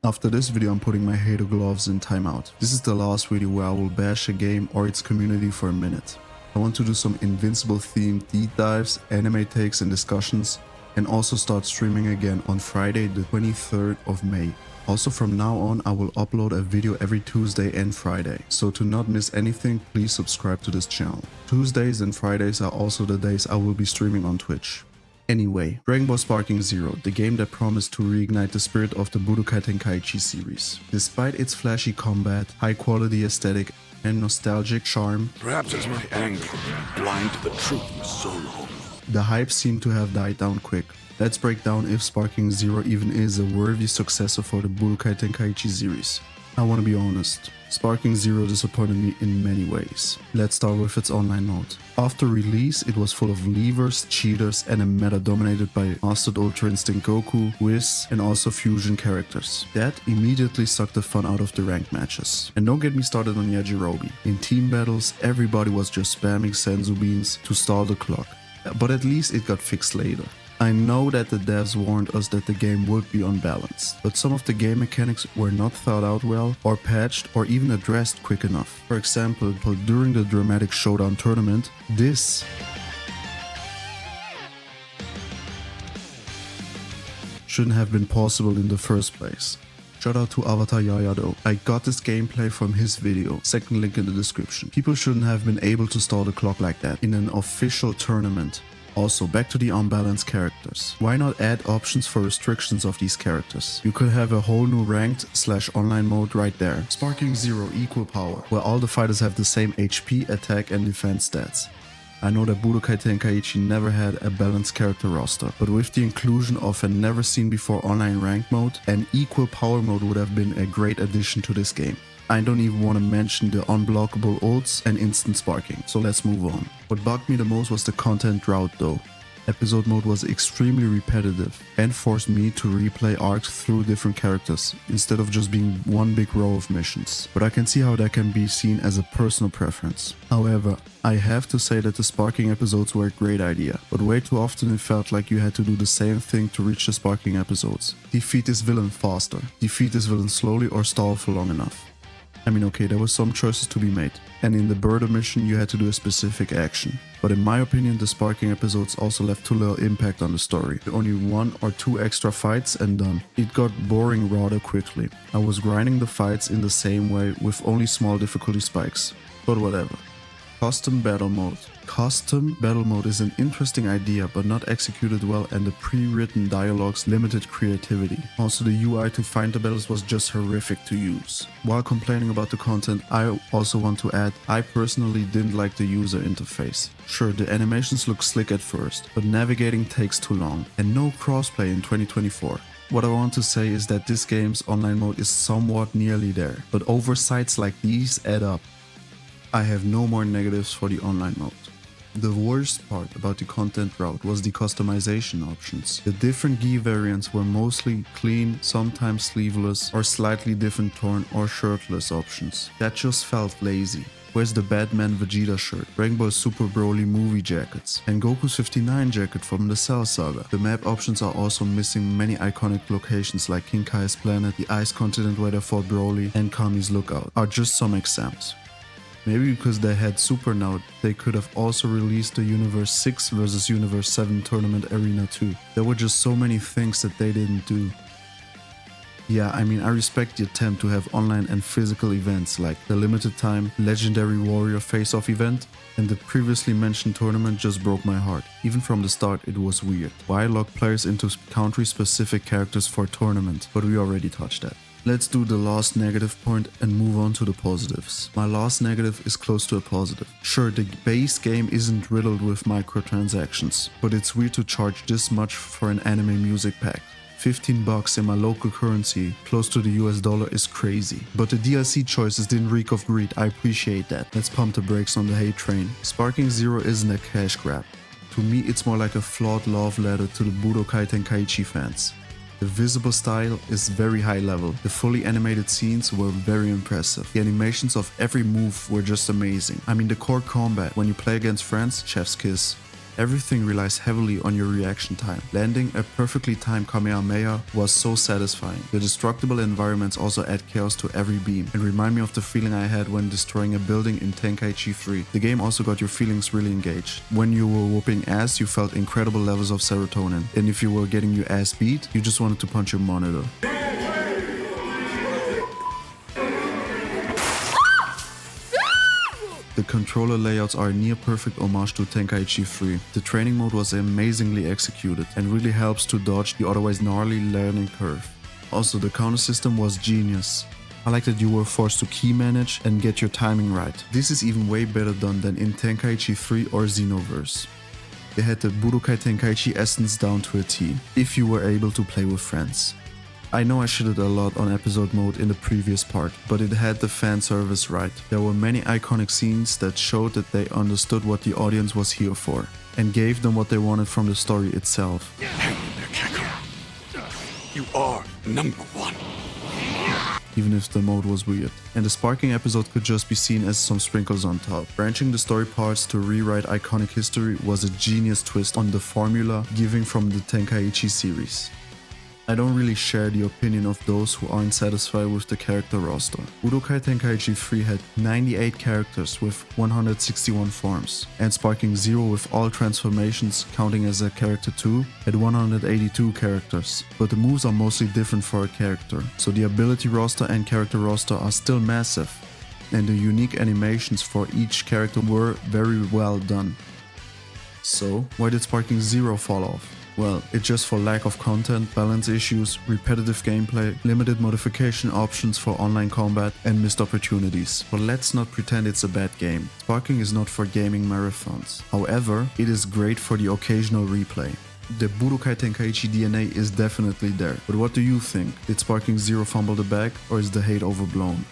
After this video I'm putting my hater gloves in timeout. This is the last video where I will bash a game or its community for a minute. I want to do some Invincible themed deep dives, anime takes and discussions, and also start streaming again on Friday the 23rd of May. Also from now on I will upload a video every Tuesday and Friday, so to not miss anything please subscribe to this channel. Tuesdays and Fridays are also the days I will be streaming on Twitch. Anyway, Dragon Ball Sparking Zero, the game that promised to reignite the spirit of the Budokai Tenkaichi series. Despite its flashy combat, high quality aesthetic and nostalgic charm, Perhaps it's my anger, blind to the truth for so long. the hype seemed to have died down quick. Let's break down if Sparking Zero even is a worthy successor for the Budokai Tenkaichi series. I want to be honest, Sparking Zero disappointed me in many ways. Let's start with its online mode. After release, it was full of levers, cheaters, and a meta dominated by Mastered Ultra Instinct Goku, Whis, and also fusion characters. That immediately sucked the fun out of the ranked matches. And don't get me started on Yajirobe. In team battles, everybody was just spamming Senzu beans to stall the clock. But at least it got fixed later. I know that the devs warned us that the game would be unbalanced, but some of the game mechanics were not thought out well, or patched, or even addressed quick enough. For example, during the dramatic showdown tournament, this shouldn't have been possible in the first place. Shout out to Avatar Yaya though. I got this gameplay from his video, second link in the description. People shouldn't have been able to stall the clock like that in an official tournament. Also, back to the unbalanced characters. Why not add options for restrictions of these characters? You could have a whole new ranked/online mode right there. Sparking Zero equal power, where all the fighters have the same HP, attack and defense stats. I know that Budokai Tenkaichi never had a balanced character roster, but with the inclusion of a never seen before online rank mode, an equal power mode would have been a great addition to this game. I don't even want to mention the unblockable ults and instant sparking, so let's move on. What bugged me the most was the content drought though. Episode mode was extremely repetitive and forced me to replay arcs through different characters instead of just being one big row of missions. But I can see how that can be seen as a personal preference. However, I have to say that the sparking episodes were a great idea, but way too often it felt like you had to do the same thing to reach the sparking episodes. Defeat this villain faster, defeat this villain slowly or stall for long enough. I mean, okay, there were some choices to be made, and in the Birder mission you had to do a specific action. But in my opinion, the sparking episodes also left too little impact on the story. Only 1 or 2 extra fights and done. It got boring rather quickly. I was grinding the fights in the same way with only small difficulty spikes. But whatever. Custom Battle Mode. Custom Battle Mode is an interesting idea but not executed well, and the pre-written dialogues limited creativity. Also, the UI to find the battles was just horrific to use. While complaining about the content, I also want to add, I personally didn't like the user interface. Sure, the animations look slick at first, but navigating takes too long, and no crossplay in 2024. What I want to say is that this game's online mode is somewhat nearly there, but oversights like these add up. I have no more negatives for the online mode. The worst part about the content route was the customization options. The different gi variants were mostly clean, sometimes sleeveless, or slightly different torn or shirtless options. That just felt lazy. Where's the Batman Vegeta shirt, Dragon Ball Super Broly movie jackets, and Goku's 59 jacket from the Cell Saga? The map options are also missing many iconic locations like King Kai's planet, the ice continent where they fought Broly, and Kami's lookout are just some examples. Maybe because they had Super now, they could have also released the Universe 6 vs Universe 7 Tournament Arena 2. There were just so many things that they didn't do. Yeah, I mean, I respect the attempt to have online and physical events like the limited time Legendary Warrior face-off event, and the previously mentioned tournament just broke my heart. Even from the start it was weird. Why lock players into country-specific characters for a tournament? But we already touched that. Let's do the last negative point and move on to the positives. My last negative is close to a positive. Sure, the base game isn't riddled with microtransactions, but it's weird to charge this much for an anime music pack. $15 in my local currency, close to the US dollar, is crazy. But the DLC choices didn't reek of greed, I appreciate that. Let's pump the brakes on the hate train. Sparking Zero isn't a cash grab. To me, it's more like a flawed love letter to the Budokai Tenkaichi fans. The visible style is very high level. The fully animated scenes were very impressive. The animations of every move were just amazing. I mean, the core combat, when you play against friends, chef's kiss. Everything relies heavily on your reaction time. Landing a perfectly timed Kamehameha was so satisfying. The destructible environments also add chaos to every beam and remind me of the feeling I had when destroying a building in Tenkaichi 3. The game also got your feelings really engaged. When you were whooping ass, you felt incredible levels of serotonin, and if you were getting your ass beat, you just wanted to punch your monitor. The controller layouts are a near-perfect homage to Tenkaichi 3. The training mode was amazingly executed and really helps to dodge the otherwise gnarly learning curve. Also, the counter system was genius. I like that you were forced to key manage and get your timing right. This is even way better done than in Tenkaichi 3 or Xenoverse. They had the Budokai Tenkaichi essence down to a T, if you were able to play with friends. I know I shitted a lot on episode mode in the previous part, but it had the fan service right. There were many iconic scenes that showed that they understood what the audience was here for, and gave them what they wanted from the story itself. Hang in there, Keko. You are number one. Even if the mode was weird. And the sparking episode could just be seen as some sprinkles on top. Branching the story parts to rewrite iconic history was a genius twist on the formula given from the Tenkaichi series. I don't really share the opinion of those who aren't satisfied with the character roster. Budokai Tenkaichi 3 had 98 characters with 161 forms, and Sparking Zero with all transformations counting as a character 2 had 182 characters, but the moves are mostly different for a character, so the ability roster and character roster are still massive, and the unique animations for each character were very well done. So, why did Sparking Zero fall off? Well, it's just for lack of content, balance issues, repetitive gameplay, limited modification options for online combat, and missed opportunities. But let's not pretend it's a bad game. Sparking is not for gaming marathons. However, it is great for the occasional replay. The Budokai Tenkaichi DNA is definitely there. But what do you think? Did Sparking Zero fumble the bag, or is the hate overblown?